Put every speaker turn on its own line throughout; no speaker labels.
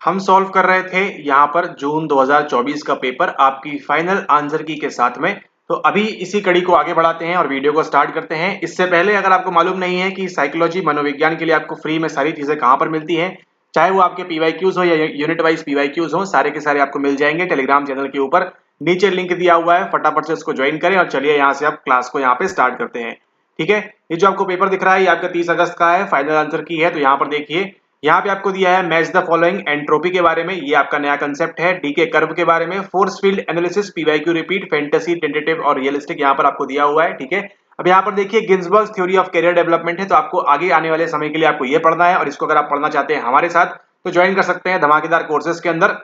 हम सॉल्व कर रहे थे यहाँ पर जून 2024 का पेपर आपकी फाइनल आंसर की के साथ में। तो अभी इसी कड़ी को आगे बढ़ाते हैं और वीडियो को स्टार्ट करते हैं। इससे पहले अगर आपको मालूम नहीं है कि साइकोलॉजी मनोविज्ञान के लिए आपको फ्री में सारी चीजें कहाँ पर मिलती हैं, चाहे वो आपके पीवाईक्यूज हो या यूनिट वाइज पीवाईक्यूज हो, सारे के सारे आपको मिल जाएंगे टेलीग्राम चैनल के ऊपर। नीचे लिंक दिया हुआ है, फटाफट से उसको ज्वाइन करें और चलिए यहाँ से आप क्लास को यहाँ पे स्टार्ट करते हैं। ठीक है, ये जो आपको पेपर दिख रहा है ये आपका 30 अगस्त का है, फाइनल आंसर की है। तो यहाँ पर देखिए, यहाँ पे आपको दिया है मैच द फॉलोइंग एंट्रोपी के बारे में, ये आपका नया कंसेप्ट है। डी के कर्व के बारे में, force field analysis, PYQ repeat, fantasy, tentative और रियलिस्टिक यहाँ पर आपको दिया हुआ है। ठीक है, अब यहाँ पर देखिए Ginsberg theory of career development है, तो आपको आगे आने वाले समय के लिए आपको ये पढ़ना है और इसको अगर आप पढ़ना चाहते हैं हमारे साथ तो ज्वाइन कर सकते हैं धमाकेदार कोर्सेज के अंदर।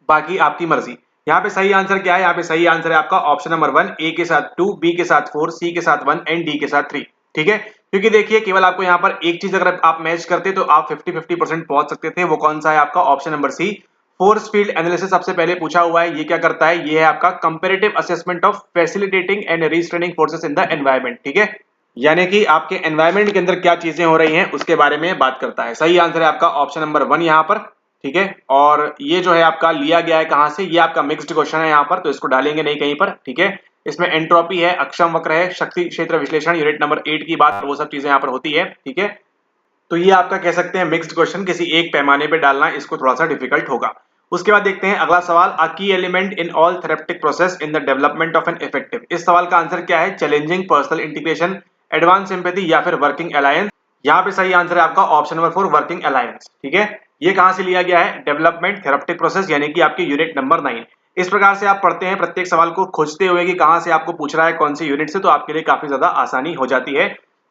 बाकी आपकी मर्जी। यहाँ पे सही आंसर क्या है? यहाँ पे सही आंसर है आपका ऑप्शन नंबर 1, ए के साथ 2, बी के साथ 4, सी के साथ 1 एंड डी के साथ 3। ठीक है, क्योंकि देखिए केवल आपको यहाँ पर एक चीज अगर आप मैच करते तो आप 50-50% पहुंच सकते थे। वो कौन सा है? आपका option number C, force field analysis सबसे पहले पूछा हुआ है। ये क्या करता है? ये है आपका comparative assessment of facilitating and restraining forces in the environment. ठीक है, यानी कि आपके एनवायरनमेंट के अंदर क्या चीजें हो रही हैं उसके बारे में बात करता है। सही आंसर है आपका ऑप्शन नंबर 1 यहाँ पर। ठीक है, और ये जो है आपका लिया गया है कहां से? ये आपका मिक्स्ड क्वेश्चन है यहाँ पर, तो इसको डालेंगे नहीं कहीं पर। ठीक है, इसमें एंट्रोपी है, अक्षम वक्र है, शक्ति क्षेत्र विश्लेषण, यूनिट नंबर 8 की बात, वो सब चीजें यहाँ पर होती है। ठीक है, तो ये आपका कह सकते हैं मिक्स्ड क्वेश्चन, किसी एक पैमाने पे डालना इसको थोड़ा सा डिफिकल्ट होगा। उसके बाद देखते हैं अगला सवाल, a key element in all therapeutic process in the development of an effective. इस सवाल का आंसर क्या है? Challenging personal integration, advance sympathy या फिर वर्किंग अलायंस। यहाँ पे सही आंसर है आपका ऑप्शन नंबर 4, वर्किंग अलायंस। ठीक है, ये कहां से लिया गया है? डेवलपमेंट थेरेप्टिक प्रोसेस, यानी कि आपकी यूनिट नंबर 9। इस प्रकार से आप पढ़ते हैं प्रत्येक सवाल को खोजते हुए कि कहां से आपको पूछ रहा है, कौन सी यूनिट से, तो आपके लिए काफी ज्यादा आसानी हो जाती है।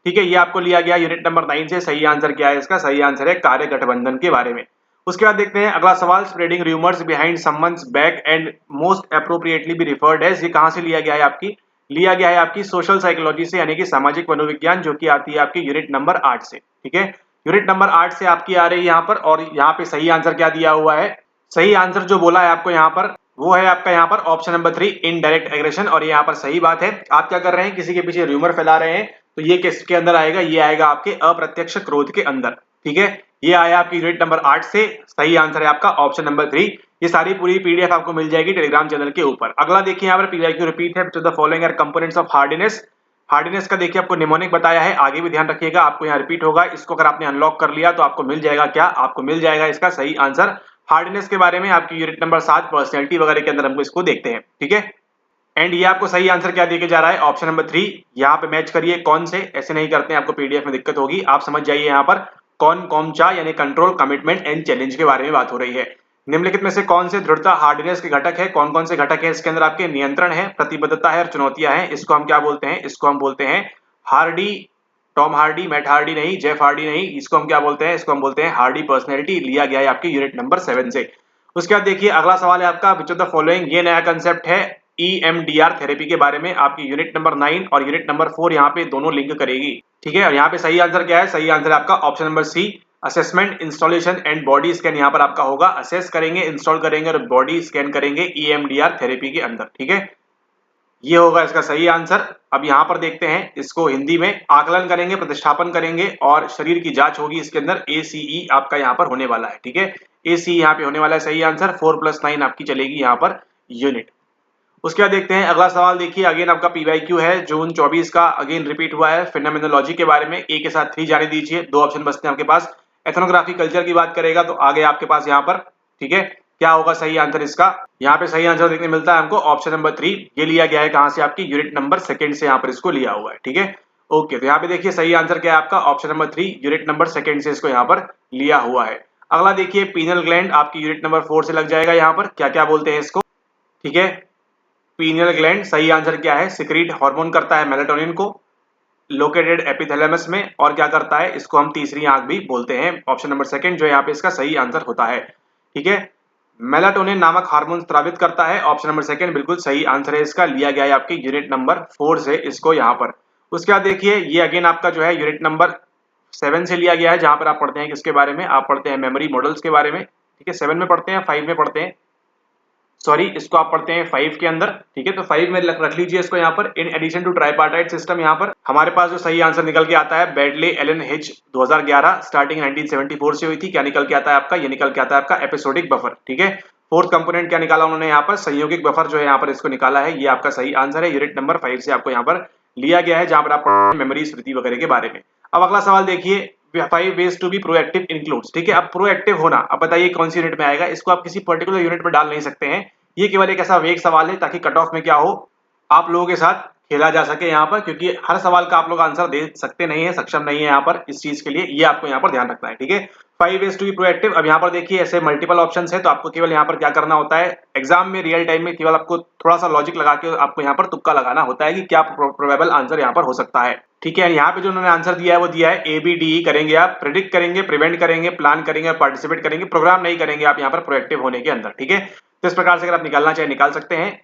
ठीक है, ये आपको लिया गया यूनिट नंबर 9 से। सही आंसर क्या है इसका? सही आंसर है कार्य गठबंधन के बारे में। उसके बाद देखते हैं अगला सवाल, spreading rumours behind someone's back and most appropriately be referred as. ये कहां से लिया गया है? आपकी लिया गया है आपकी सोशल साइकोलॉजी से, यानी कि सामाजिक मनोविज्ञान, जो कि आती है आपकी यूनिट नंबर 8 से। ठीक है, यूनिट नंबर 8 से आपकी आ रही है यहाँ पर। और यहाँ पे सही आंसर क्या दिया हुआ है? सही आंसर जो बोला है आपको यहाँ पर, वो है आपका यहाँ पर ऑप्शन नंबर 3, इनडायरेक्ट एग्रेशन। और यहाँ पर सही बात है, आप क्या कर रहे हैं? किसी के पीछे रूमर फैला रहे हैं, तो ये किसके अंदर आएगा? ये आएगा आपके अप्रत्यक्ष क्रोध के अंदर। ठीक है, ये आया आपकी यूनिट नंबर 8 से। सही आंसर है आपका ऑप्शन नंबर 3। ये सारी पूरी पीडीएफ आपको मिल जाएगी टेलीग्राम चैनल के ऊपर। अगला देखिए यहाँ पर पीवाईक्यू रिपीट है, two the following are components of hardness. Hardness का देखिए आपको निमोनिक बताया है, आगे भी ध्यान रखिएगा, आपको यहाँ रिपीट होगा। इसको अगर आपने अनलॉक कर लिया तो आपको मिल जाएगा क्या? आपको मिल जाएगा इसका सही आंसर। हार्डनेस के बारे में आपकी यूनिट नंबर 7 पर्सनैलिटी वगैरह के अंदर हमको इसको देखते हैं। ठीक है, एंड ये आपको सही आंसर क्या देके जा रहा है? Option number 3। यहाँ पे मैच करिए कौन से, ऐसे नहीं करते हैं, आपको पीडीएफ में दिक्कत होगी। आप समझ जाइए यहाँ पर कौन कॉमचा यानी कंट्रोल, कमिटमेंट एंड चैलेंज के बारे में बात हो रही है। निम्नलिखित में से कौन से दृढ़ता हार्डनेस के घटक है? कौन कौन से घटक है इसके अंदर? आपके नियंत्रण है, प्रतिबद्धता है और चुनौतियां हैं। इसको हम क्या बोलते हैं? इसको हम बोलते हैं Hardy, Tom Hardy, Matt Hardy नहीं, जेफ हार्डी नहीं, इसको हम क्या बोलते हैं? इसको हम बोलते हैं हार्डी पर्सनैलिटी। लिया गया है आपकी यूनिट नंबर 7 से। उसके बाद देखिए अगला सवाल है आपका, विच ऑफ द फॉलोइंग, ये नया कंसेप्ट है EMDR थेरेपी के बारे में। आपकी यूनिट नंबर 9 और यूनिट नंबर 4 यहाँ पे दोनों लिंक करेगी। ठीक है, और यहाँ पे सही आंसर क्या है? सही आंसर है आपका option number C, assessment, installation and body scan. यहाँ पर आपका होगा असेस करेंगे, इंस्टॉल करेंगे और बॉडी स्कैन करेंगे EMDR थेरेपी के अंदर। ठीक है, ये होगा इसका सही आंसर। अब यहाँ पर देखते हैं इसको हिंदी में, आकलन करेंगे, प्रतिष्ठापन करेंगे और शरीर की जांच होगी इसके अंदर। ACE आपका यहाँ पर होने वाला है। ठीक है, ACE यहाँ पे होने वाला है। सही आंसर 4+9 आपकी चलेगी यहाँ पर यूनिट। उसके बाद देखते हैं अगला सवाल, देखिए अगेन आपका पीवाईक्यू है, जून 24 का, अगेन रिपीट हुआ है। फिनोमिनोलॉजी के बारे में, ए के साथ 3 जाने दीजिए, 2 ऑप्शन बचते हैं आपके पास। एथनोग्राफी कल्चर की बात करेगा तो आगे आपके पास यहाँ पर। ठीक है, क्या होगा सही आंसर इसका? यहाँ पे सही आंसर देखने मिलता है हमको ऑप्शन नंबर 3। ये लिया गया है कहां से? आपकी यूनिट नंबर 2 से यहाँ पर इसको लिया हुआ है। ठीक है, ओके, तो यहाँ पे देखिए सही आंसर क्या है आपका? ऑप्शन नंबर 3, यूनिट नंबर 2 से इसको यहाँ पर लिया हुआ है। अगला देखिए पीनल ग्लैंड, आपकी यूनिट नंबर 4 से लग जाएगा यहाँ पर। क्या क्या बोलते हैं इसको? ठीक है, पीनियल ग्लैंड, सही आंसर क्या है? सिक्रीट हार्मोन करता है मेलाटोनिन को, लोकेटेड एपिथैलेमस में। और क्या करता है? इसको हम तीसरी आंख भी बोलते हैं। ऑप्शन नंबर 2 जो यहाँ पे इसका सही आंसर होता है। ठीक है, मेलाटोनिन नामक हार्मोन स्रावित करता है। ऑप्शन नंबर 2 बिल्कुल सही आंसर है इसका। लिया गया है आपकी यूनिट नंबर 4 से इसको यहाँ पर। उसके बाद देखिए ये अगेन आपका जो है यूनिट नंबर 7 से लिया गया है, जहां पर आप पढ़ते हैं किसके बारे में? आप पढ़ते हैं मेमोरी मॉडल्स के बारे में। ठीक है, 7 में पढ़ते हैं, 5 में पढ़ते हैं? सॉरी, इसको आप पढ़ते हैं 5 के अंदर, ठीक है। तो 5 में रख लीजिए इसको यहाँ पर। In addition to tripartite system, यहाँ पर हमारे पास जो सही आंसर निकल के आता है, बेडले एलन हिच 2011, स्टार्टिंग 1974 से हुई थी। क्या निकल के आता है आपका? ये निकल के आता है आपका एपिसोडिक बफर, ठीक है। फोर्थ कंपोनेंट क्या निकाला उन्होंने यहाँ पर? संयोगिक बफर जो है यहाँ पर इसको निकाला है। ये आपका सही आंसर है। यूनिट नंबर 5 से आपको यहाँ पर लिया गया है, जहां पर आप मेमोरी, स्मृति वगैरह के बारे में। अब अगला सवाल देखिए, 5 ways to be proactive includes, ठीक है। अब प्रोएक्टिव होना, अब बताइए कौन सी यूनिट में आएगा? इसको आप किसी पर्टिकुलर यूनिट में डाल नहीं सकते हैं। ये केवल एक ऐसा वेग सवाल है ताकि कट ऑफ में क्या हो, आप लोगों के साथ खेला जा सके यहाँ पर, क्योंकि हर सवाल का आप लोग आंसर दे सकते नहीं है, सक्षम नहीं है यहाँ पर इस चीज के लिए। ये आपको यहाँ पर ध्यान रखना है, ठीक है। 5 ways to be proactive। अब यहाँ पर देखिए ऐसे मल्टीपल ऑप्शंस है, तो आपको केवल यहाँ पर क्या करना होता है, एग्जाम में रियल टाइम में केवल आपको थोड़ा सा लॉजिक लगा के आपको यहाँ पर तुक्का लगाना होता है कि क्या प्रोबेबल आंसर यहाँ पर हो सकता है, ठीक है। यहाँ पे जो उन्होंने आंसर दिया है वो दिया है ABDE करेंगे आप, प्रेडिक्ट करेंगे, प्रिवेंट करेंगे, प्लान करेंगे, पार्टिसिपेट करेंगे, प्रोग्राम नहीं करेंगे आप यहाँ पर प्रोएक्टिव होने के अंदर, ठीक है। तो इस प्रकार से अगर आप निकालना चाहे निकाल सकते हैं।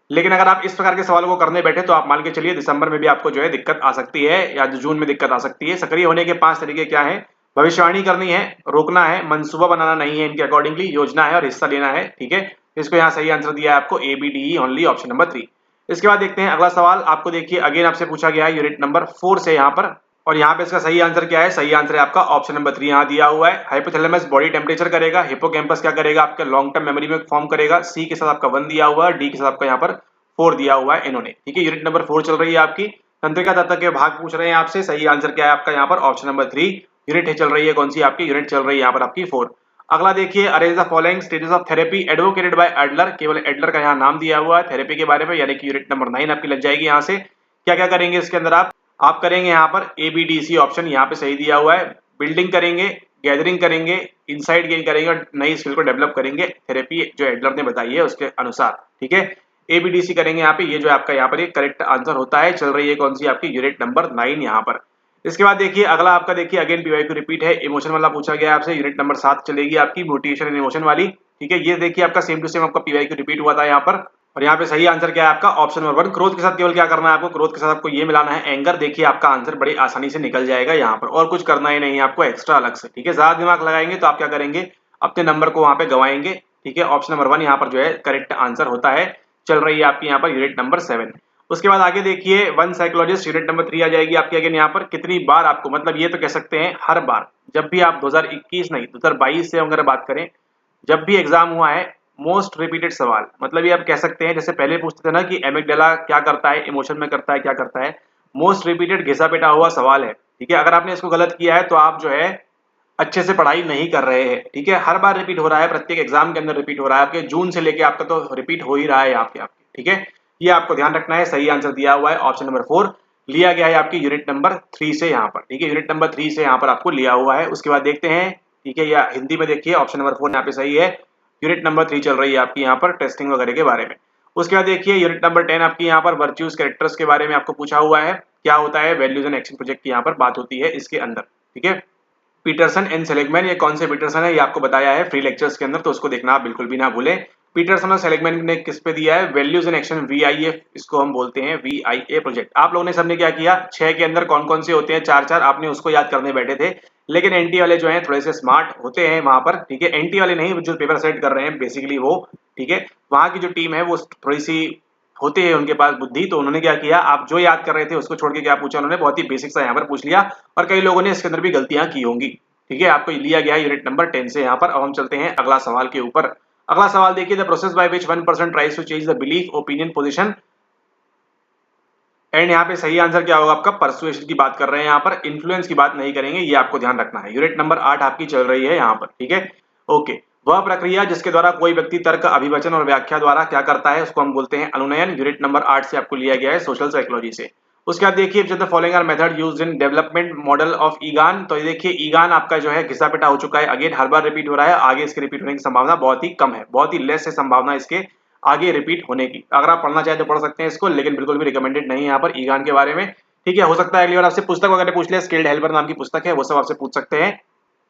लेकिन अगर आप इस प्रकार के सवालों को करने बैठे तो आप मान के चलिए दिसंबर में भी आपको जो है दिक्कत आ सकती है, या जून में दिक्कत आ सकती है। सक्रिय होने के 5 तरीके क्या है? भविष्यवाणी करनी है, रोकना है, मंसूबा बनाना नहीं है इनके अकॉर्डिंगली, योजना है और हिस्सा लेना है, ठीक है। इसको यहाँ सही आंसर दिया है आपको ABDE ओनली, ऑप्शन नंबर 3। इसके बाद देखते हैं अगला सवाल। आपको देखिए अगेन आपसे पूछा गया है यूनिट नंबर 4 से यहाँ पर, और यहाँ पे इसका सही आंसर क्या है? सही आंसर है आपका ऑप्शन नंबर 3 यहाँ दिया हुआ है। हाइपोथैलेमस बॉडी टेम्परेचर करेगा, हिपोकैम्पस क्या करेगा? आपका लॉन्ग टर्म मेमोरी में फॉर्म करेगा। सी के साथ आपका 1 दिया हुआ है, डी के साथ आपका यहाँ पर 4 दिया हुआ है इन्होंने, ठीक है। यूनिट नंबर 4 चल रही है आपकी। तंत्रिका तत्व के भाग पूछ रहे हैं आपसे, सही आंसर क्या है आपका यहाँ पर? Option number 3। यूनिट चल रही है कौन सी आपकी? यूनिट चल रही है यहाँ पर आपकी 4। अगला देखिए, arrange the following stages of therapy advocated by Adler. केवल एडलर का यहाँ नाम दिया हुआ है थेरेपी के बारे में, यानी कि यूनिट नंबर 9 आपकी लग जाएगी यहाँ से। क्या क्या करेंगे इसके अंदर आप करेंगे यहाँ पर ABDC ऑप्शन यहाँ पे सही दिया हुआ है। बिल्डिंग करेंगे, गैदरिंग करेंगे, इनसाइट गेन करेंगे और नई स्किल को डेवलप करेंगे, थेरेपी जो एडलर ने बताई है उसके अनुसार, ठीक है। ABDC करेंगे यहाँ पे, ये जो आपका यहाँ पर एक करेक्ट आंसर होता है। चल रही है कौन सी आपकी? यूनिट नंबर 9 यहाँ पर। इसके बाद देखिए अगला आपका, देखिए अगेन PYQ रिपीट है, इमोशन वाला पूछा गया आपसे। यूनिट नंबर 7 चलेगी आपकी, मोटिवेशन एंड इमोशन वाली, ठीक है। ये देखिए आपका सेम टू सेम आपका PYQ रिपीट हुआ था यहाँ पर। और यहाँ पे सही आंसर क्या है आपका? Option number 1। क्रोध के साथ केवल क्या करना है आपको? क्रोध के साथ आपको ये मिलाना है एंगर। देखिए आपका आंसर बड़ी आसानी से निकल जाएगा यहाँ पर, और कुछ करना ही नहीं है आपको एक्स्ट्रा अलग से, ठीक है। ज्यादा दिमाग लगाएंगे तो आप क्या करेंगे? अपने नंबर को वहां पे गवाएंगे, ठीक है। ऑप्शन नंबर 1 यहाँ पर जो है करेक्ट आंसर होता है। चल रही है आपकी यहाँ पर यूनिट नंबर 7। उसके बाद आगे देखिए, वन साइकोलॉजिस्ट, यूनिट नंबर 3 आ जाएगी आपकी। अगेन यहाँ पर कितनी बार आपको, मतलब ये तो कह सकते हैं हर बार, जब भी आप 2021 नहीं 2022 से अगर बात करें, जब भी एग्जाम हुआ है, मोस्ट रिपीटेड सवाल, मतलब ये आप कह सकते हैं जैसे पहले पूछते थे ना कि एमिगडाला क्या करता है, इमोशन में करता है, क्या करता है, मोस्ट रिपीटेड घिसा पेटा हुआ सवाल है, ठीक है। अगर आपने इसको गलत किया है तो आप जो है अच्छे से पढ़ाई नहीं कर रहे हैं, ठीक है। हर बार रिपीट हो रहा है, प्रत्येक एग्जाम के अंदर रिपीट हो रहा है, आपके जून से लेके आपका तो रिपीट हो ही रहा है आपके, ठीक है। ये आपको ध्यान रखना है। सही आंसर दिया हुआ है ऑप्शन नंबर 4 लिया गया है आपकी यूनिट नंबर 3 से यहाँ पर, ठीक है। यूनिट नंबर 3 से यहाँ पर आपको लिया हुआ है। उसके बाद देखते हैं, ठीक है, या हिंदी में देखिए ऑप्शन नंबर 4 यहाँ पे सही है। यूनिट नंबर 3 चल रही है आपकी यहाँ पर टेस्टिंग वगैरह के बारे में। उसके बाद देखिए यूनिट नंबर 10 आपकी यहाँ पर वर्च्यूज कैरेक्टर्स के बारे में आपको पूछा हुआ है। क्या होता है? वैल्यूज एंड एक्शन प्रोजेक्ट की यहाँ पर बात होती है इसके अंदर, ठीक है। पीटरसन एंड सेलिगमैन, ये कौन से पीटरसन है ये आपको बताया है फ्री लेक्चर्स के अंदर, तो उसको देखना आप बिल्कुल भी ना भूलें। पीटरसन और सेलिगमैन ने किस पे दिया है? वैल्यूज एंड एक्शन, VIA, इसको हम बोलते हैं VIA प्रोजेक्ट। आप लोगों ने सबने क्या किया? 6 के अंदर कौन कौन से होते हैं? 4 आपने उसको याद करने बैठे थे, लेकिन NT वाले जो हैं थोड़े से स्मार्ट होते हैं वहां पर, ठीक है। NT वाले नहीं, जो पेपर सेट कर रहे हैं बेसिकली वो, ठीक है, वहां की जो टीम है वो थोड़ी सी होते हैं उनके पास बुद्धि, तो उन्होंने क्या किया, आप जो याद कर रहे थे उसको छोड़ के क्या पूछा उन्होंने? बहुत ही बेसिक सा यहाँ पर पूछ लिया, और कई लोगों ने इसके अंदर भी गलतियां की होंगी, ठीक है। आपको लिया गया है यूनिट नंबर 10 से यहाँ पर। अब हम चलते हैं अगला सवाल के ऊपर। अगला सवाल देखिए, the process by which one person tries to change the belief, opinion, position and, यहाँ पे सही आंसर क्या होगा आपका? परसुएशन की बात कर रहे हैं यहाँ पर, इन्फ्लुएंस की बात नहीं करेंगे, ये आपको ध्यान रखना है। यूनिट नंबर 8 आपकी चल रही है यहाँ पर, ठीक है, ओके। वह प्रक्रिया जिसके द्वारा कोई व्यक्ति तर्क, अभिवचन और व्याख्या द्वारा क्या करता है, उसको हम बोलते हैं अनुनयन। यूनिट नंबर 8 से आपको लिया गया है सोशल साइकोलॉजी से। उसके बाद देखिए, the following are method used in development model of Egan, तो ये देखिए ईगान आपका जो है घिसा पिटा हो चुका है, अगेन हर बार रिपीट हो रहा है, आगे इसके रिपीट होने की संभावना बहुत ही कम है, बहुत ही लेस है संभावना इसके आगे रिपीट होने की। अगर आप पढ़ना चाहे तो पढ़ सकते हैं इसको, लेकिन बिल्कुल भी रिकमेंडेड नहीं है यहाँ पर ईगान के बारे में, ठीक है। हो सकता है अगली बार आपसे पुस्तक वगैरह पूछ ले, स्किल्ड हेल्पर नाम की पुस्तक है, वो सब आपसे पूछ सकते हैं,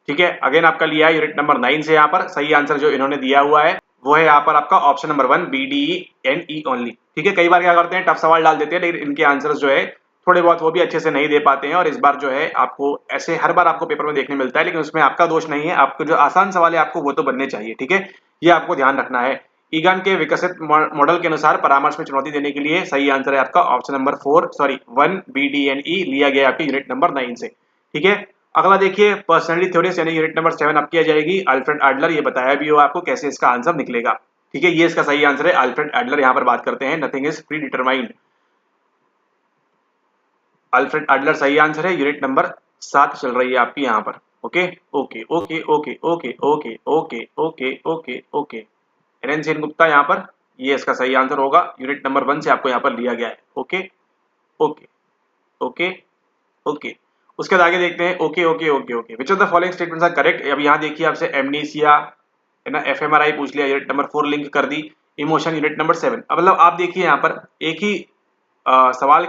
ठीक है। अगेन आपका लिया है यूनिट नंबर 9 से यहाँ पर। सही आंसर जो इन्होंने दिया हुआ है वो है यहाँ पर आपका option number 1, BDE and E only, ठीक है। कई बार क्या करते हैं, टफ सवाल डाल देते हैं, लेकिन इनके आंसर्स जो है थोड़े बहुत वो भी अच्छे से नहीं दे पाते हैं, और इस बार जो है आपको ऐसे हर बार आपको पेपर में देखने मिलता है, लेकिन उसमें आपका दोष नहीं है, आपको जो आसान सवाल है आपको वो तो बनने चाहिए, ठीक है, ये आपको ध्यान रखना है। ईगान के विकसित मॉडल के अनुसार परामर्श में चुनौती देने के लिए सही आंसर है आपका ऑप्शन नंबर 1 BDNE लिया गया आपके यूनिट नंबर 9 से। ठीक है, अगला देखिए पर्सनैलिटी थ्योरीज यानी यूनिट नंबर 7 आप किया जाएगी अल्फ्रेड एडलर, ये बताया भी हो आपको कैसे इसका आंसर निकलेगा। ठीक है, ये इसका सही आंसर है अल्फ्रेड एडलर। यहाँ पर बात करते हैं nothing is predetermined, Alfred Adler सही आंसर है। यूनिट नंबर 7 चल रही है आपकी यहाँ पर। Okay okay okay okay okay okay okay okay okay okay N Sen Gupta यहाँ पर, ये इसका सही आंसर होगा। यूनिट नंबर 1 से आपको यहाँ पर लिया गया है। ओके ओके ओके ओके, उसके बाद आगे देखते हैं। Okay okay okay okay, which of the following statements are correct. अब यहाँ देखिए आपसे एमनीसिया है ना, एफएमआरआई पूछ लिया, यूनिट नंबर 4 लिंक कर दी, इमोशन यूनिट नंबर 7। अब मतलब आप देखिए यहाँ पर एक ही सवाल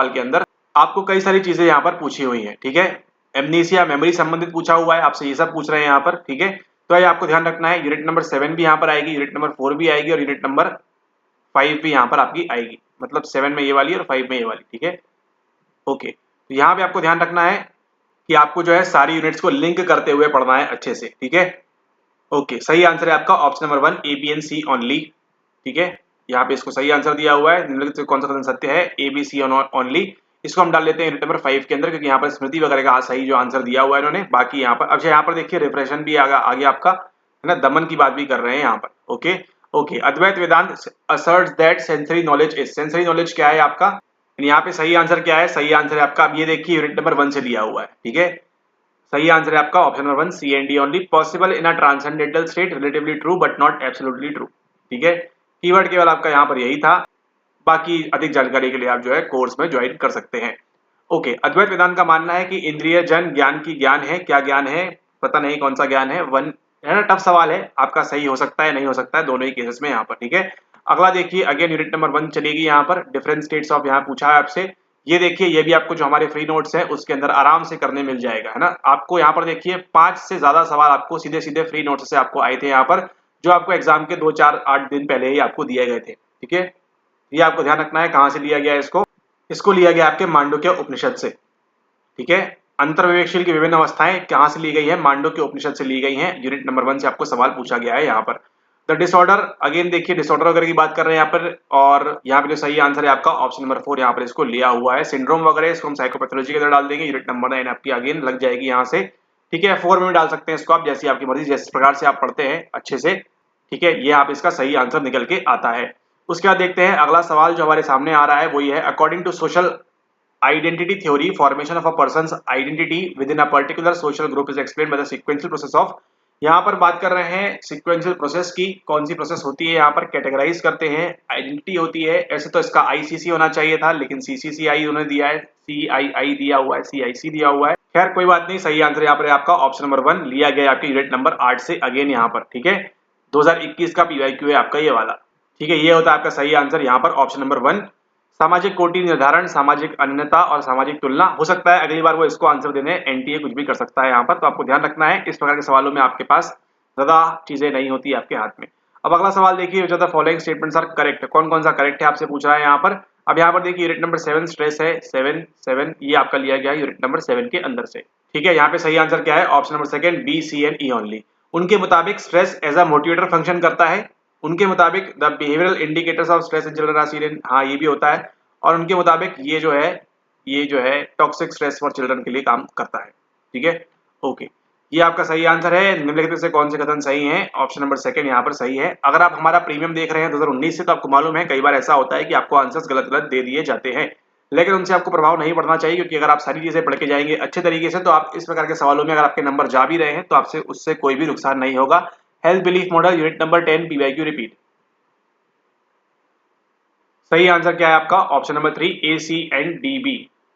के अंदर आपको कई सारी चीजें यहाँ पर पूछी हुई है। ठीक है, एमनीसिया मेमोरी संबंधित पूछा हुआ है आपसे, ये सब पूछ रहे हैं यहाँ पर। ठीक है, तो ये आपको ध्यान रखना है। यूनिट नंबर 7 भी यहाँ पर आएगी, यूनिट नंबर 4 भी आएगी और यूनिट नंबर 5 भी यहाँ पर आपकी आएगी, मतलब 7 में ये वाली और 5 में ये वाली। ठीक है, ओके, तो यहाँ पे आपको ध्यान रखना है कि आपको जो है सारी यूनिट्स को लिंक करते हुए पढ़ना है अच्छे से। ठीक है, ओके, सही आंसर है आपका ऑप्शन नंबर 1 ABNC ओनली। ठीक है, यहाँ पे इसको सही आंसर दिया हुआ है, निम्नलिखित में कौन सा कथन सत्य है, ABC ओनली। इसको हम डाल लेते हैं यूनिट नंबर 5 के अंदर, क्योंकि यहाँ पर स्मृति वगैरह का सही जो आंसर दिया हुआ है इन्होंने। बाकी यहाँ पर अब यहाँ पर देखिए रिफ्रेशन भी आगे आपका है ना, दमन की बात भी कर रहे हैं यहाँ पर। Okay okay, Advaita Vedanta asserts that sensory knowledge is, sensory knowledge क्या है आपका, यहाँ पे सही आंसर क्या है, सही आंसर है आपका, अब ये देखिए यूनिट नंबर 1 से लिया हुआ है। ठीक है, सही आंसर है आपका option number 1 CND only, possible in a transcendental state, relatively true but not absolutely true. ठीक है, कीवर्ड केवल आपका यहाँ पर यही था, बाकी अधिक जानकारी के लिए आप जो है कोर्स में ज्वाइन कर सकते हैं। ओके, अद्वैत वेदांत का मानना है कि इंद्रिय जन ज्ञान की ज्ञान है, क्या ज्ञान है पता नहीं कौन सा ज्ञान है, वन है ना, टफ सवाल है आपका, सही हो सकता है नहीं हो सकता है दोनों ही केसेस में यहाँ पर। ठीक है, अगला देखिए अगेन यूनिट नंबर 1 चलेगी यहाँ पर, डिफरेंट स्टेट्स ऑफ यहाँ पूछा है आपसे। ये देखिए ये भी आपको जो हमारे फ्री नोट्स है उसके अंदर आराम से करने मिल जाएगा है ना। आपको यहाँ पर देखिए 5 से ज्यादा सवाल आपको सीधे सीधे फ्री नोट्स से आपको आए थे यहाँ पर, जो आपको एग्जाम के 2-4-8 दिन पहले ही आपको दिए गए थे। ठीक है, ये आपको ध्यान रखना है कहाँ से लिया गया है इसको लिया गया आपके मांडुक्य उपनिषद से। ठीक है, अंतर्विवेकशील की विभिन्न अवस्थाएं कहाँ से ली गई है, मांडुक्य उपनिषद से ली गई हैं। यूनिट नंबर 1 से आपको सवाल पूछा गया है यहाँ पर। द डिसऑर्डर, अगेन देखिए डिसऑर्डर वगैरह की बात कर रहे हैं यहाँ पर, और यहाँ पे जो सही आंसर है आपका ऑप्शन नंबर 4 यहाँ पर इसको लिया हुआ है। सिंड्रोम वगैरह इसको हम साइकोपैथोलॉजी के अंदर डाल देंगे, यूनिट नंबर 9 आपकी अगेन लग जाएगी यहाँ से। ठीक है, 4 में भी डाल सकते हैं इसको आप, जैसी आपकी मर्जी, जिस प्रकार से आप पढ़ते हैं अच्छे से। ठीक है, ये आप इसका सही आंसर निकल के आता है। उसके बाद देखते हैं अगला सवाल जो हमारे सामने आ रहा है, वही है according to social identity theory, formation of a person's identity within a particular social group is explained by the sequential process of, यहाँ पर बात कर रहे हैं sequential process की, कौन सी प्रोसेस होती है यहाँ पर, कैटेगराइज करते हैं, आइडेंटिटी होती है। ऐसे तो इसका ICC होना चाहिए था, लेकिन CCCI उन्होंने दिया है, CII दिया हुआ है, CIC दिया हुआ है। खैर कोई बात नहीं, सही आंसर यहाँ पर आपका ऑप्शन नंबर 1 लिया गया आपके यूनिट नंबर 8 से अगेन यहाँ पर। ठीक है, 2021 का PYQ है आपका ये वाला। ठीक है, ये होता है आपका सही आंसर यहाँ पर ऑप्शन नंबर 1। सामाजिक कोटि निर्धारण, सामाजिक अन्यता और सामाजिक तुलना, हो सकता है अगली बार वो इसको आंसर देने NTA कुछ भी कर सकता है यहाँ पर, तो आपको ध्यान रखना है इस प्रकार के सवालों में आपके पास ज्यादा चीजें नहीं होती आपके हाथ में। अब अगला सवाल देखिए, जो the following statements are correct, कौन कौन सा करेक्ट है आपसे पूछ रहा है यहाँ पर। अब यहाँ पर देखिए यूनिट नंबर 7 स्ट्रेस है, 7 ये आपका लिया गया है यूनिट नंबर 7 के अंदर से। ठीक है, यहाँ पे सही आंसर क्या है, option number 2 B C and E only. उनके मुताबिक stress as a motivator function करता है, उनके मुताबिक the behavioural indicators of stress in children are seen in, हाँ ये भी होता है, और उनके मुताबिक ये जो है टॉक्सिक स्ट्रेस फॉर चिल्ड्रन के लिए काम करता है। ठीक है, ओके, ये आपका सही आंसर है। निम्नलिखित में से कौन से कथन सही हैं, ऑप्शन नंबर 2 यहाँ पर सही है। अगर आप हमारा प्रीमियम देख रहे हैं 2019 से, तो आपको मालूम है कई बार ऐसा होता है कि आपको आंसर्स गलत गलत दे दिए जाते हैं, लेकिन उनसे आपको प्रभाव नहीं पड़ना चाहिए, क्योंकि अगर आप सारी चीजें पढ़ के जाएंगे अच्छे तरीके से, तो आप इस प्रकार के सवालों में अगर आपके नंबर जा भी रहे हैं तो आपसे उससे कोई भी नुकसान नहीं होगा। Health belief model unit number 10 PYQ repeat. सही आंसर क्या है आपका, option number 3 A C and D B।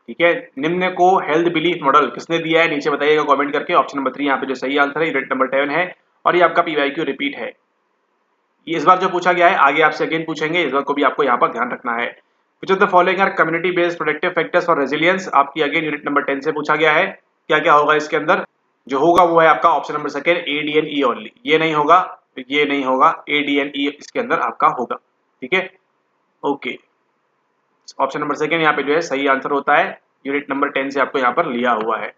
ठीक है, निम्न को हेल्थ बिलीफ मॉडल किसने दिया है नीचे बताइएगा कमेंट करके। ऑप्शन नंबर 3 यहाँ पे जो सही आंसर है यूनिट नंबर 10 है, और ये आपका PYQ रिपीट है। ये इस बार जो पूछा गया है आगे आपसे अगेन पूछेंगे, इस बार को भी आपको यहाँ पर ध्यान रखना है। Which of the following are community based protective factors for resilience, आपकी अगेन यूनिट नंबर 10 से पूछा गया है। क्या क्या होगा इसके अंदर, जो होगा वो है आपका ऑप्शन नंबर 2 ADNE ओनली, ये नहीं होगा ADNE इसके अंदर आपका होगा। ठीक है, ओके, ऑप्शन नंबर 2 यहाँ पे जो है सही आंसर होता है, यूनिट नंबर 10 से आपको यहाँ पर लिया हुआ है।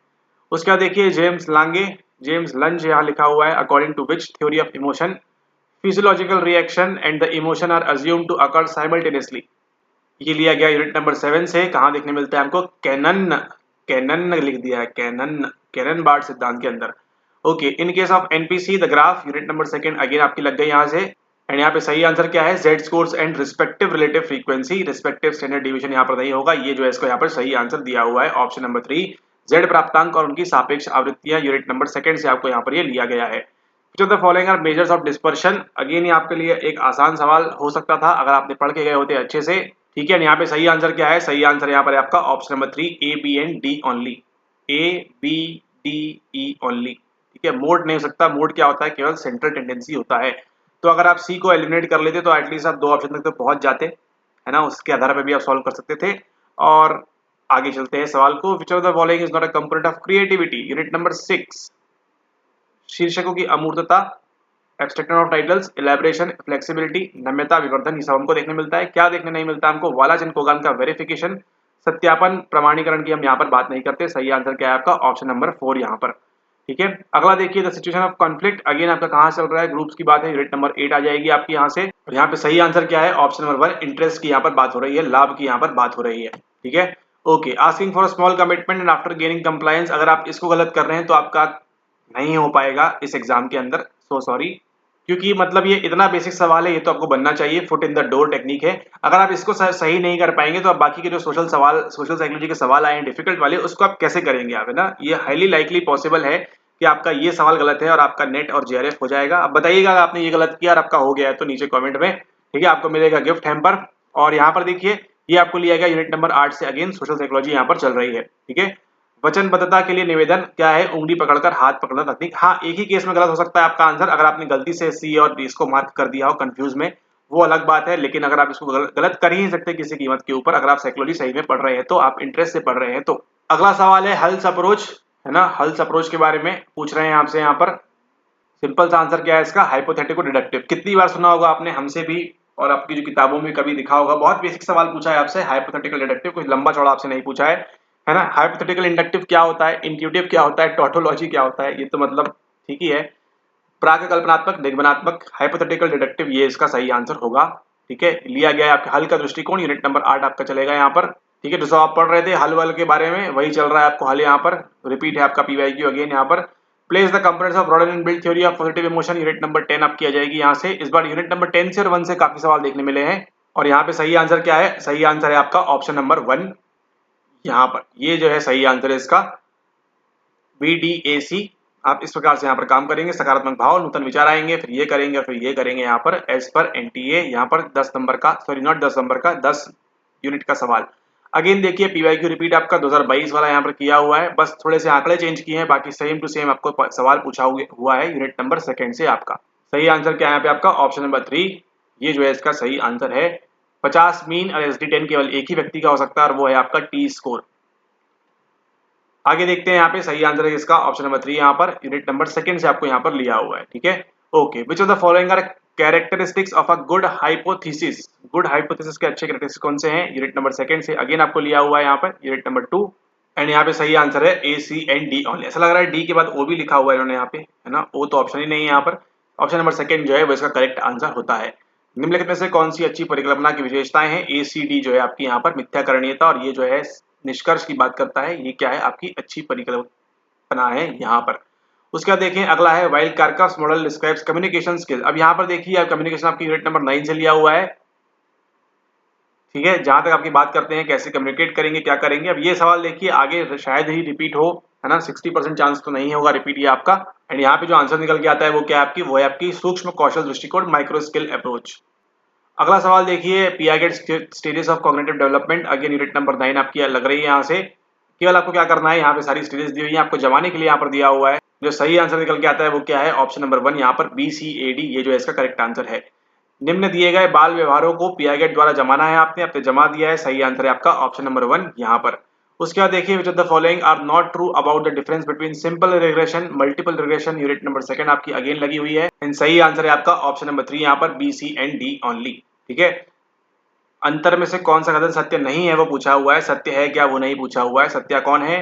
उसके बाद देखिए जेम्स लंज यहाँ लिखा हुआ है, according to which theory of emotion physiological reaction and the emotion are assume to occur simultaneously. ये लिया गया यूनिट नंबर 7 से। कहाँ देखने मिलता है हमको? कैनन, कैनन लिख दिया है, कैनन, कैनन बार्ड सिद्धांत के अंदर। Okay, in case of NPC the graph, unit number 2 again आपकी लग गई यहाँ से। एंड यहाँ पे सही आंसर क्या है? Z scores and respective relative frequency, respective standard division यहाँ पर नहीं होगा। ये जो है इसको यहाँ पर सही आंसर दिया हुआ है ऑप्शन नंबर 3, जेड प्राप्तांक और उनकी सापेक्ष आवृत्तियां, यूनिट नंबर 2 से आपको यहाँ पर ये लिया गया है। जो the following are measures of dispersion, again ये आपके लिए एक आसान सवाल हो सकता था अगर आपने पढ़ के गए होते अच्छे से। ठीक है, यहाँ पे सही आंसर क्या है? सही आंसर यहाँ पर है आपका option number 3, A B and D only, A B D E only. ठीक है, मोड नहीं हो सकता। मोड क्या होता है? केवल सेंट्रल टेंडेंसी होता है। तो अगर आप सी को एलिमिनेट कर लेते तो एटलीस्ट आप 2 ऑप्शन तक तो पहुंच जाते, है ना, उसके आधार पर भी आप सॉल्व कर सकते थे। और आगे चलते हैं सवाल को। Which of the following is not a component of creativity, unit number 6, शीर्षकों की अमूर्तता, abstraction of titles, elaboration, flexibility, नम्यता, विवर्धन, ये सब हमको देखने मिलता है। क्या देखने नहीं मिलता हमको? वालाजन कोगान का वेरिफिकेशन, सत्यापन, प्रमाणीकरण की हम यहाँ पर बात नहीं करते। सही आंसर क्या है आपका? ऑप्शन नंबर 4 यहाँ पर। ठीक है, अगला देखिए, the situation of conflict, again आपका कहाँ चल रहा है? ग्रुप्स की बात है, यूनिट नंबर 8 आ जाएगी आपकी यहाँ से। और यहाँ पे सही आंसर क्या है? ऑप्शन नंबर 1, इंटरेस्ट की यहाँ पर बात हो रही है, लाभ की यहाँ पर बात हो रही है। ठीक है, okay, asking for a small commitment and after gaining compliance, अगर आप इसको गलत कर रहे हैं तो आपका नहीं हो पाएगा इस एग्जाम के अंदर, सो सॉरी, क्योंकि मतलब ये इतना बेसिक सवाल है, ये तो आपको बनना चाहिए। Foot in the door technique है। अगर आप इसको सही नहीं कर पाएंगे तो आप बाकी के जो सोशल साइकोलॉजी के सवाल आए हैं डिफिकल्ट वाले, उसको आप कैसे करेंगे आप, है ना? ये हाईली लाइकली पॉसिबल है कि आपका ये सवाल गलत है और आपका नेट और जेआरएफ हो जाएगा। अब बताइएगा अगर आपने ये गलत किया और आपका हो गया है तो नीचे कमेंट में। ठीक है, आपको मिलेगा गिफ्ट हैम्पर। और यहाँ पर देखिए, ये आपको लिया गया यूनिट नंबर 8 से, अगेन सोशल साइकोलॉजी यहाँ पर चल रही है। ठीक है, वचनबद्धता के लिए निवेदन क्या है? उंगली पकड़कर हाथ पकड़ना तकनीक। हाँ, एक ही केस में गलत हो सकता है आपका आंसर, अगर आपने गलती से सी और डी इसको मार्क कर दिया हो कंफ्यूज में, वो अलग बात है। लेकिन अगर आप इसको गलत कर ही नहीं सकते किसी कीमत के ऊपर, अगर आप साइकोलॉजी सही में पढ़ रहे हैं तो, आप इंटरेस्ट से पढ़ रहे हैं तो। अगला सवाल है हल्स अप्रोच, है ना? हल्स अप्रोच के बारे में पूछ रहे हैं आपसे यहाँ पर। सिंपल सा आंसर क्या है इसका? हाइपोथेटिको डिडक्टिव। कितनी बार सुना होगा आपने, हमसे भी और आपकी जो किताबों में कभी दिखा होगा। बहुत बेसिक सवाल पूछा है आपसे हाइपोथेटिकल डिडक्टिव, कुछ लंबा चौड़ा आपसे नहीं पूछा है ना? हाइपोथेटिकल इंडक्टिव क्या होता है, इंट्यूटिव क्या होता है, टोटोलॉजी क्या होता है, ये तो मतलब ठीक ही है। प्राक कल्पनात्मक, निगमनात्मक, हाइपोथेटिकल डिडक्टिव, ये इसका सही आंसर होगा। ठीक है, लिया गया है आपके हल का दृष्टिकोण, यूनिट नंबर 8 आपका चलेगा यहाँ पर। ठीक है, जो आप पढ़ रहे थे हल वल के बारे में, वही चल रहा है आपको हल यहाँ पर। रिपीट है आपका पीवाईक्यू अगेन यहाँ पर। Place the components of broad and build theory of positive emotion, unit number 10 आपकी आ जाएगी यहाँ से। इस बार यूनिट नंबर 10 से और 1 से काफी सवाल देखने मिले हैं। और यहाँ पे सही आंसर क्या है? सही आंसर है आपका ऑप्शन नंबर 1 यहाँ पर। ये जो है सही आंसर है इसका, BDAC। आप इस प्रकार से यहाँ पर काम करेंगे, सकारात्मक भाव, नूतन विचार आएंगे, फिर ये करेंगे और फिर ये करेंगे यहाँ पर, एज पर NTA। यहाँ पर 10 नंबर का, सॉरी नॉट 10 नंबर का, 10 यूनिट का सवाल। अगेन देखिए, पीवाईक्यू रिपीट आपका 2022 वाला यहाँ पर किया हुआ है, बस थोड़े से आंकड़े चेंज किए हैं, बाकी सेम टू सेम आपको सवाल पूछा हुआ है यूनिट नंबर 2 से आपका। सही आंसर क्या है यहाँ पे आपका? ऑप्शन नंबर 3, ये जो है इसका सही आंसर है। 50 मीन और SD10 केवल एक ही व्यक्ति का हो सकता है और वो है आपका T स्कोर। आगे देखते हैं यहाँ पे सही आंसर है इसका ऑप्शन नंबर 3 यहाँ पर, यूनिट नंबर 2 से आपको यहाँ पर लिया हुआ है। ठीक है, okay, which of the following are characteristics of a good hypothesis, good hypothesis के अच्छे कैरेक्टरिस्टिक्स कौन से हैं? यूनिट नंबर 2 से अगेन आपको लिया हुआ है यहाँ पर, यूनिट नंबर 2। एंड यहाँ पे सही आंसर है A, C and D only. ऐसा लग रहा है डी के बाद O भी लिखा हुआ है इन्होंने यहाँ पे, है ना? O तो ऑप्शन ही नहीं है यहाँ पर। ऑप्शन नंबर 2 जो है वो इसका करेक्ट आंसर होता है। निम्नलिखित में से कौन सी अच्छी परिकल्पना की विशेषताएं हैं? ACD जो है आपकी यहाँ पर मिथ्याकरणीयता, और ये जो है निष्कर्ष की बात करता है, ये क्या है? आपकी अच्छी परिकल्पना है यहाँ पर। उसके बाद देखें अगला है wild carcass model describes communication skill. अब यहाँ पर देखिए कम्युनिकेशन आपकी यूनिट नंबर 9 से लिया हुआ है। ठीक है, जहां तक आपकी बात करते हैं कैसे कम्युनिकेट करेंगे, क्या करेंगे। अब ये सवाल देखिए आगे शायद ही रिपीट हो, है ना? 60% चांस तो नहीं होगा रिपीट ये आपका। एंड यहाँ पे जो आंसर निकल के आता है वो क्या है आपकी? वो है आपकी सूक्ष्म कौशल दृष्टिकोण, माइक्रो स्किल अप्रोच। अगला सवाल देखिए, Piaget stages of cognitive development, again unit number 9 आपकी लग रही है यहाँ से। केवल आपको क्या करना है, यहाँ पे सारी स्टेजेस दी हुई है, आपको जमाने के लिए यहाँ पर दिया हुआ है। जो सही आंसर निकल के आता है वो क्या है? ऑप्शन नंबर 1 यहाँ पर, BCAD, ये जो है इसका करेक्ट आंसर है। निम्न दिए गए बाल व्यवहारों को पियागेट द्वारा जमाना है, आपने जमा दिया है। सही आंसर है आपका ऑप्शन नंबर 1 यहाँ पर। उसके बाद देखिए, which of the following are not true about the difference between simple regression multiple regression, unit number 2 आपकी अगेन लगी हुई है। एंड सही आंसर है आपका ऑप्शन नंबर 3 यहाँ पर, B, C and D only. ठीक है, अंतर में से कौन सा कथन सत्य नहीं है वो पूछा हुआ है, सत्य है क्या वो नहीं पूछा हुआ है। सत्य कौन है?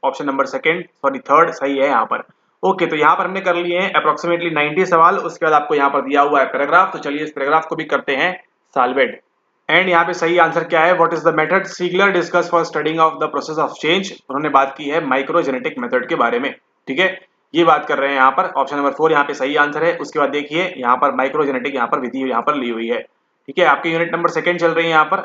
ऑप्शन नंबर 2, सॉरी 3 सही है यहाँ पर। ओके, तो यहाँ पर हमने कर लिए हैं अप्रोक्सीमेटली 90 सवाल। उसके बाद आपको यहाँ पर दिया हुआ है पैराग्राफ, तो चलिए इस पैराग्राफ को भी करते हैं सॉल्वेड। एंड यहाँ पे सही आंसर क्या है, what is the method Siegler discuss for studying of the process of change. उन्होंने बात की है माइक्रोजेनेटिक मेथड के बारे में, ठीक है, ये बात कर रहे हैं यहाँ पर। ऑप्शन नंबर 4 यहाँ पे सही आंसर है। उसके बाद देखिए यहाँ पर माइक्रोजेनेटिक यहाँ पर विधि यहाँ पर ली हुई है, ठीक है। आपकी यूनिट नंबर 2 चल रही है यहाँ पर,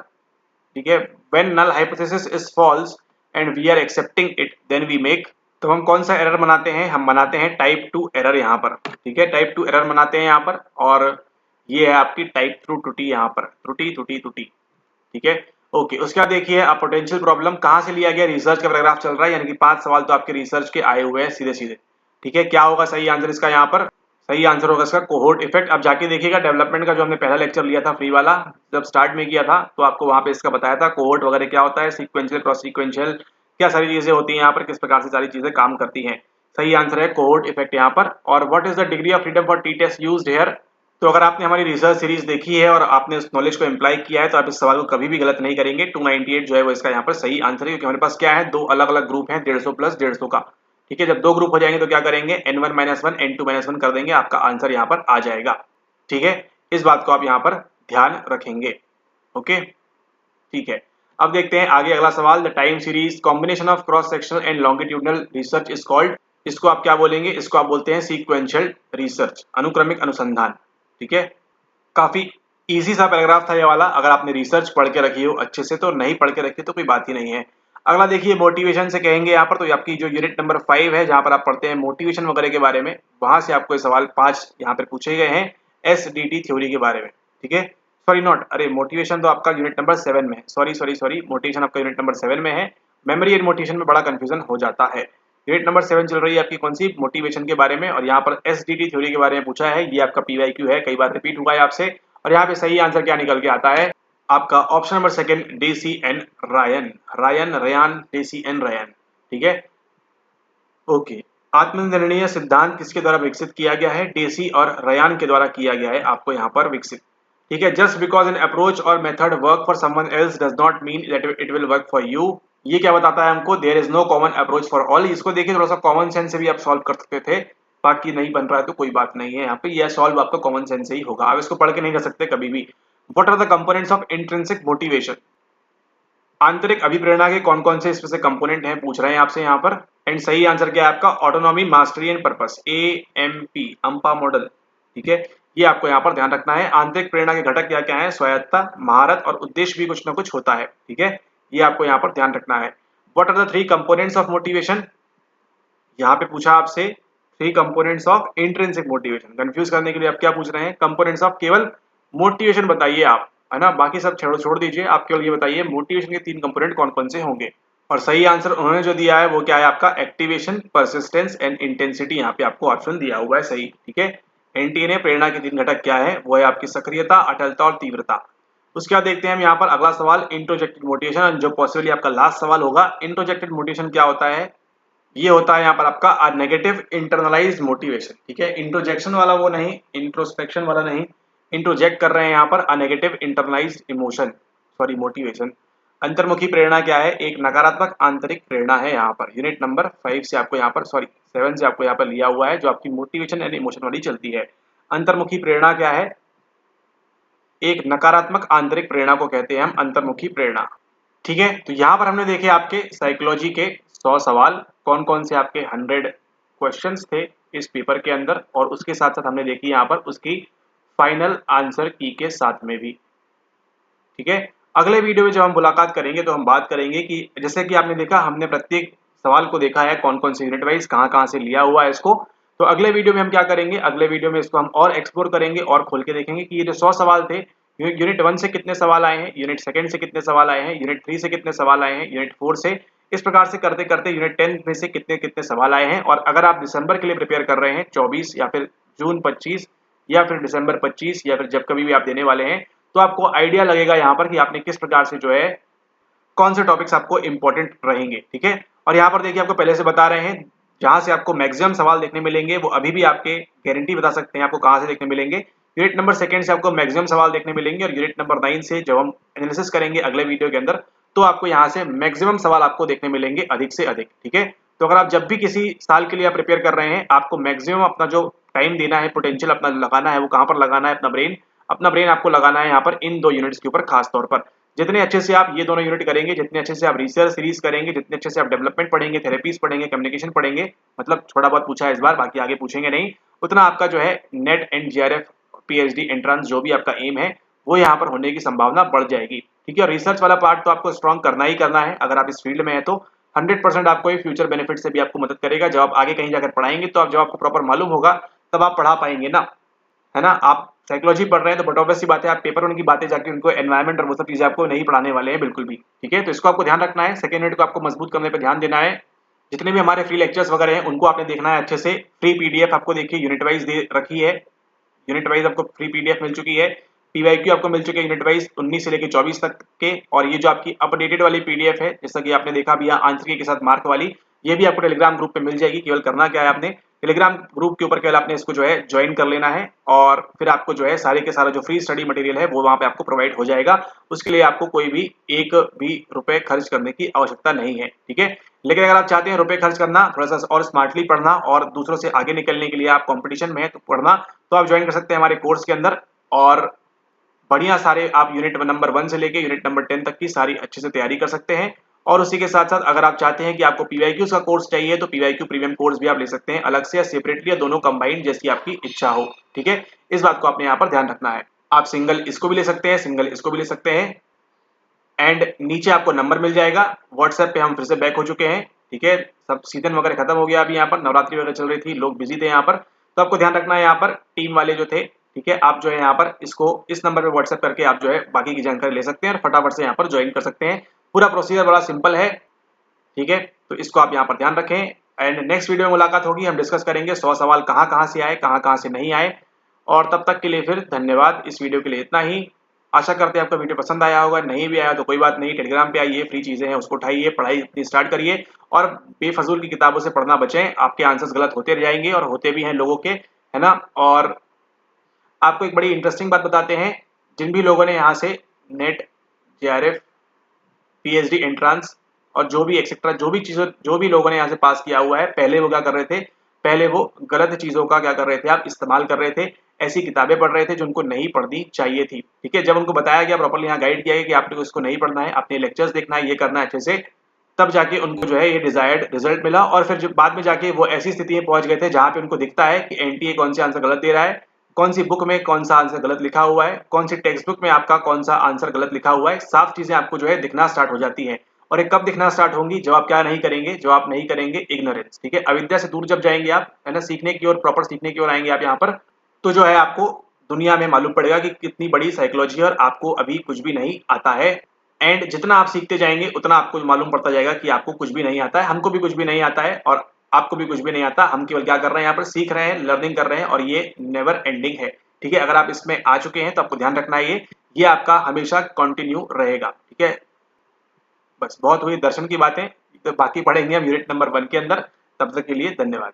ठीक है। When null hypothesis is false and we are accepting it then we make. तो हम कौन सा एरर बनाते हैं, हम बनाते हैं टाइप 2 एरर यहाँ पर, ठीक है, टाइप 2 एरर बनाते हैं यहाँ पर। और ये है आपकी टाइप 2 त्रुटि यहाँ पर, त्रुटि त्रुटि त्रुटि, ठीक है। ओके, उसके बाद देखिए आप पोटेंशियल प्रॉब्लम कहाँ से लिया गया, रिसर्च का पैराग्राफ चल रहा है, यानी कि 5 सवाल तो आपके रिसर्च के आए हुए हैं सीधे सीधे, ठीक है। क्या होगा सही आंसर इसका, यहाँ पर सही आंसर होगा इसका कोहोर्ट इफेक्ट। अब जाके देखिएगा डेवलपमेंट का जो हमने पहला लेक्चर लिया था फ्री वाला, जब स्टार्ट में किया था तो आपको वहां पे इसका बताया था कोहोर्ट वगैरह क्या होता है, सीक्वेंशियल क्रॉस सीक्वेंशियल क्या सारी चीजें होती हैं यहाँ पर, किस प्रकार से सारी चीजें काम करती हैं। सही आंसर है कोहोर्ट इफेक्ट यहाँ पर। और what is the degree of freedom for t test used here. तो अगर आपने हमारी रिसर्च सीरीज देखी है और आपने उस नॉलेज को इम्प्लाई किया है तो आप इस सवाल को कभी भी गलत नहीं करेंगे। 298 जो है वो इसका यहाँ पर सही आंसर है, क्योंकि हमारे पास क्या है, दो अलग अलग ग्रुप हैं 150 प्लस 150 का, ठीक है। जब दो ग्रुप हो जाएंगे तो क्या करेंगे, n1 - 1 n2 - 1 कर देंगे, आपका आंसर यहाँ पर आ जाएगा, ठीक है। इस बात को आप यहाँ पर ध्यान रखेंगे, ओके, ठीक है। अब देखते हैं आगे अगला सवाल, the time series combination of cross sectional and longitudinal research is called. इसको आप क्या बोलेंगे, इसको आप बोलते हैं सीक्वेंशियल रिसर्च, अनुक्रमिक अनुसंधान, ठीक है। काफी इजी सा पैराग्राफ था ये वाला, अगर आपने रिसर्च पढ़ के रखी हो अच्छे से, तो नहीं पढ़ के रखी तो कोई बात ही नहीं है। अगला देखिए मोटिवेशन से कहेंगे यहाँ पर, तो आपकी जो यूनिट नंबर 5 है जहां पर आप पढ़ते हैं मोटिवेशन वगैरह के बारे में, वहां से आपको सवाल 5 यहाँ पर पूछे गए हैं SDT थ्योरी के बारे में, ठीक है। सॉरी नॉट, अरे मोटिवेशन तो आपका यूनिट नंबर 7 में है, सॉरी मोटिवेशन आपका यूनिट नंबर 7 में है। मेमोरी एंड मोटिवेशन में बड़ा कंफ्यूजन हो जाता है। यूनिट नंबर 7 चल रही है आपकी कौन सी, मोटिवेशन के बारे में, और यहाँ पर SDT थ्योरी के बारे में पूछा है। ये आपका PYQ है, कई बार रिपीट हुआ है आपसे। और यहाँ पे सही आंसर क्या निकल के आता है, आपका option number 2 DCN Ryan, Ryan Ryan DCN Ryan, ठीक है। ओके, आत्मनिर्णय सिद्धांत किसके द्वारा विकसित किया गया है, डेसी और रयान के द्वारा किया गया है आपको यहाँ पर विकसित, ठीक है। जस्ट बिकॉज एन अप्रोच और method work for someone else does not mean that it will work for you. ये क्या बताता है हमको, there is no common approach for all. इसको देखिए थोड़ा सा कॉमन सेंस से भी आप सॉल्व कर सकते थे, बाकी नहीं बन रहा है तो कोई बात नहीं है, यहाँ पे यह सॉल्व आपका कॉमन सेंस से ही होगा, आप इसको पढ़ के नहीं कर सकते कभी भी। What are the components of intrinsic motivation, आंतरिक अभिप्रेरणा के कौन कौन से इसमें से कंपोनेंट हैं पूछ रहे हैं आपसे यहाँ पर। एंड सही आंसर क्या है आपका, autonomy mastery and purpose, AMP अंपा मॉडल, ठीक है। ये आपको यहाँ पर ध्यान रखना है। आंतरिक प्रेरणा के घटक क्या क्या है, स्वायत्तता, महारत और उद्देश्य भी कुछ ना कुछ होता है, ठीक है। ये आपको यहाँ पर ध्यान रखना है। What are the 3 components of motivation, यहाँ पे पूछा आपसे 3 components of intrinsic motivation. Confuse करने के लिए आप क्या पूछ रहे हैं, कंपोनेंट्स ऑफ केवल मोटिवेशन बताइए आप, है ना, बाकी सब छोड़ दीजिए, आप केवल ये बताइए मोटिवेशन के 3 कंपोनेंट कौन कौन से होंगे। और सही आंसर उन्होंने जो दिया है वो क्या है आपका, एक्टिवेशन, परसिस्टेंस एंड इंटेंसिटी, यहाँ पे आपको ऑप्शन दिया हुआ है सही, ठीक है। एनटीए प्रेरणा के 3 घटक क्या है, वो है आपकी सक्रियता, अटलता और तीव्रता। उसके बाद देखते हैं हम यहाँ पर अगला सवाल, इंट्रोजेक्टेड मोटिवेशन, जो पॉसिबली आपका लास्ट सवाल होगा। इंट्रोजेक्टेड मोटिवेशन क्या होता है, ये होता है यहाँ पर आपका नेगेटिव इंटरनलाइज्ड मोटिवेशन, ठीक है। इंट्रोजेक्शन वाला वो नहीं, इंट्रोस्पेक्शन वाला नहीं, इंट्रोजेक्ट कर रहे हैं यहाँ पर negative internalised emotion, sorry motivation. अंतर्मुखी प्रेरणा क्या है, एक नकारात्मक आंतरिक प्रेरणा है यहाँ पर। यूनिट नंबर 5 से आपको यहाँ पर 7 से आपको यहाँ पर लिया हुआ है, जो आपकी मोटिवेशन एंड इमोशन वाली चलती है। अंतर्मुखी प्रेरणा क्या है, एक नकारात्मक आंतरिक प्रेरणा को कहते हैं हम अंतर्मुखी प्रेरणा, ठीक है। तो यहाँ पर हमने देखे आपके साइकोलॉजी के 100 सवाल, कौन कौन से आपके 100 क्वेश्चंस थे इस पेपर के अंदर, और उसके साथ साथ हमने देखी यहाँ पर उसकी फाइनल आंसर की के साथ में भी, ठीक है। अगले वीडियो में जब हम मुलाकात करेंगे तो हम बात करेंगे कि जैसे कि आपने देखा हमने प्रत्येक सवाल को देखा है कौन कौन से यूनिट वाइज कहाँ से लिया हुआ है इसको। तो अगले वीडियो में हम क्या करेंगे, अगले वीडियो में इसको हम और एक्सप्लोर करेंगे और खोल के देखेंगे कि ये जो 100 सवाल थे, यूनिट 1 से कितने सवाल आए हैं, यूनिट 2 से कितने सवाल आए हैं, यूनिट 3 से कितने सवाल आए हैं, यूनिट 4 से, इस प्रकार से करते करते यूनिट 10 में से कितने कितने सवाल आए हैं। और अगर आप दिसंबर के लिए प्रिपेयर कर रहे हैं 24 या फिर जून 25 या फिर दिसंबर 25 या फिर जब कभी भी आप देने वाले हैं, तो आपको आइडिया लगेगा यहाँ पर कि आपने किस प्रकार से जो है कौन से टॉपिक्स आपको इंपॉर्टेंट रहेंगे, ठीक है। और यहाँ पर देखिए आपको पहले से बता रहे हैं जहां से आपको मैक्सिमम सवाल देखने मिलेंगे, वो अभी भी आपके गारंटी बता सकते हैं आपको कहां से देखने मिलेंगे। यूनिट नंबर 2 से आपको मैक्सिमम सवाल देखने मिलेंगे, और यूनिट नंबर 9 से जब हम एनालिसिस करेंगे अगले वीडियो के अंदर, तो आपको यहाँ से मैक्सिमम सवाल आपको देखने मिलेंगे अधिक से अधिक, ठीक है। तो अगर आप जब भी किसी साल के लिए आप प्रिपेयर कर रहे हैं, आपको मैक्सिमम अपना जो टाइम देना है, पोटेंशियल अपना लगाना है, वो कहाँ पर लगाना है, अपना ब्रेन आपको लगाना है यहाँ पर इन 2 यूनिट्स के ऊपर खास तौर पर। जितने अच्छे से आप ये दोनों यूनिट करेंगे, जितने अच्छे से आप रिसर्च सीरीज करेंगे, जितने अच्छे से आप डेवलपमेंट पढ़ेंगे, थेरेपीज पढ़ेंगे, कम्युनिकेशन पढ़ेंगे, मतलब थोड़ा बहुत पूछा है इस बार, बाकी आगे पूछेंगे नहीं, उतना आपका जो है net and GRF PhD entrance जो भी आपका एम है वो यहाँ पर होने की संभावना बढ़ जाएगी। ठीक है, और रिसर्च वाला पार्ट तो आपको स्ट्रॉन्ग करना ही करना है। अगर आप इस फील्ड में है तो 100% आपको ये फ्यूचर बेनिफिट से भी आपको मदद करेगा। जब आप आगे कहीं जाकर पढ़ाएंगे तो आप जब आपको प्रॉपर मालूम होगा तब आप पढ़ा पाएंगे ना, है ना। आप साइकोलॉजी पढ़ रहे हैं तो बट ऑब्वियस सी बात है, आप पेपर उनकी बातें जाके उनको एनवायरमेंट और वो सब चीजें आपको नहीं पढ़ाने वाले हैं बिल्कुल भी। ठीक है, तो इसको आपको ध्यान रखना है। सेकेंड यूनिट को आपको मजबूत करने पर ध्यान देना है। जितने भी हमारे फ्री लेक्चर्स वगैरह हैं उनको आपने देखना है अच्छे से। फ्री पीडीएफ आपको देखिए यूनिट वाइज दे रखी है, यूनिट वाइज आपको फ्री पीडीएफ मिल चुकी है। पीवाईक्यू आपको मिल चुके हैं यूनिट वाइज 19 से लेकर 24 तक के। और ये जो आपकी अपडेटेड वाली पीडीएफ है, जैसा कि आपने देखा भी यहाँ आंसर के साथ मार्क वाली, ये भी आपको टेलीग्राम ग्रुप पे मिल जाएगी। केवल करना क्या है, आपने टेलीग्राम ग्रुप के ऊपर केवल आपने इसको जो है ज्वाइन कर लेना है और फिर आपको जो है सारे के सारा जो फ्री स्टडी मटेरियल है वो वहां पे आपको प्रोवाइड हो जाएगा। उसके लिए आपको कोई भी एक भी रुपए खर्च करने की आवश्यकता नहीं है। ठीक है, लेकिन अगर आप चाहते हैं रुपए खर्च करना, थोड़ा सा और स्मार्टली पढ़ना और दूसरों से आगे निकलने के लिए, आप कंपटीशन में है तो पढ़ना, तो आप ज्वाइन कर सकते हैं हमारे कोर्स के अंदर। और बढ़िया सारे आप यूनिट नंबर 1 से लेके यूनिट नंबर 10 तक की सारी अच्छे से तैयारी कर सकते हैं। और उसी के साथ साथ अगर आप चाहते हैं कि आपको पीवाईक्यूज का कोर्स चाहिए तो पीवाईक्यू प्रीमियम कोर्स भी आप ले सकते हैं अलग से या सेपरेटली, या दोनों कंबाइंड, जैसी आपकी इच्छा हो। ठीक है, इस बात को आपने यहाँ पर ध्यान रखना है। आप सिंगल इसको भी ले सकते हैं, सिंगल इसको भी ले सकते हैं। एंड नीचे आपको नंबर मिल जाएगा। व्हाट्सएप पे हम फिर से बैक हो चुके हैं। ठीक है, सब सीजन वगैरह खत्म हो गया, अभी यहाँ पर नवरात्रि वगैरह चल रही थी, लोग बिजी थे यहाँ पर, तो आपको ध्यान रखना है यहाँ पर टीम वाले जो थे। ठीक है, आप जो है यहाँ पर इसको इस नंबर पे व्हाट्सएप करके आप जो है बाकी की जानकारी ले सकते हैं और फटाफट से यहाँ पर ज्वाइन कर सकते हैं। पूरा प्रोसीजर बड़ा सिंपल है। ठीक है, तो इसको आप यहाँ पर ध्यान रखें। एंड नेक्स्ट वीडियो में मुलाकात होगी, हम डिस्कस करेंगे 100 सवाल कहाँ कहाँ से आए, कहाँ कहाँ से नहीं आए। और तब तक के लिए फिर धन्यवाद। इस वीडियो के लिए इतना ही। आशा करते हैं आपको वीडियो पसंद आया होगा। नहीं भी आया तो कोई बात नहीं, टेलीग्राम पे आइए, फ्री चीजें हैं उसको उठाइए, पढ़ाई अपनी स्टार्ट करिए और बेफजूल की किताबों से पढ़ना बचें। आपके आंसर्स गलत होते रह जाएंगे और होते भी हैं लोगों के, है ना। और आपको एक बड़ी इंटरेस्टिंग बात बताते हैं, जिन भी लोगों ने यहाँ से नेट, जेआरएफ, पीएचडी एंट्रांस और जो भी एक्सेट्रा जो भी चीजों जो भी लोगों ने यहाँ से पास किया हुआ है, पहले वो क्या कर रहे थे, पहले वो गलत चीजों का क्या कर रहे थे, आप इस्तेमाल कर रहे थे, ऐसी किताबें पढ़ रहे थे जो उनको नहीं पढ़नी चाहिए थी। ठीक है, जब उनको बताया गया, प्रॉपर्ली यहाँ गाइड किया गया कि आपने इसको नहीं पढ़ना है, अपने लेक्चर्स देखना है, ये करना है अच्छे से, तब जाके उनको जो है ये डिजायर्ड रिजल्ट मिला। और फिर जो बाद में जाके वो ऐसी स्थिति में पहुंच गए थे जहां पे उनको दिखता है कि एनटीए कौन सी आंसर गलत दे रहा है, कौन सी बुक में कौन सा आंसर गलत लिखा हुआ है, कौन सी टेक्स्ट बुक में आपका कौन सा आंसर गलत लिखा हुआ है। साफ चीजें आपको जो है दिखना स्टार्ट हो जाती है। और ये कब दिखना स्टार्ट होंगी, जब आप क्या नहीं करेंगे, जब आप नहीं करेंगे इग्नोरेंस। ठीक है, अविद्या से दूर जब जाएंगे आप, है ना, सीखने की ओर, प्रॉपर सीखने की ओर आएंगे आप यहाँ पर, तो जो है आपको दुनिया में मालूम पड़ेगा कि कितनी बड़ी साइकोलॉजी है और आपको अभी कुछ भी नहीं आता है। एंड जितना आप सीखते जाएंगे उतना आपको मालूम पड़ता जाएगा कि आपको कुछ भी नहीं आता है, हमको भी कुछ भी नहीं आता है और आपको भी कुछ भी नहीं आता। हम केवल क्या कर रहे हैं, यहाँ पर सीख रहे हैं, लर्निंग कर रहे हैं और ये नेवर एंडिंग है। ठीक है, अगर आप इसमें आ चुके हैं तो आपको ध्यान रखना है ये आपका हमेशा कंटिन्यू रहेगा। ठीक है, बस बहुत हुई दर्शन की बातें, तो बाकी पढ़ेंगे हम यूनिट नंबर 1 के अंदर। तब तक के लिए धन्यवाद।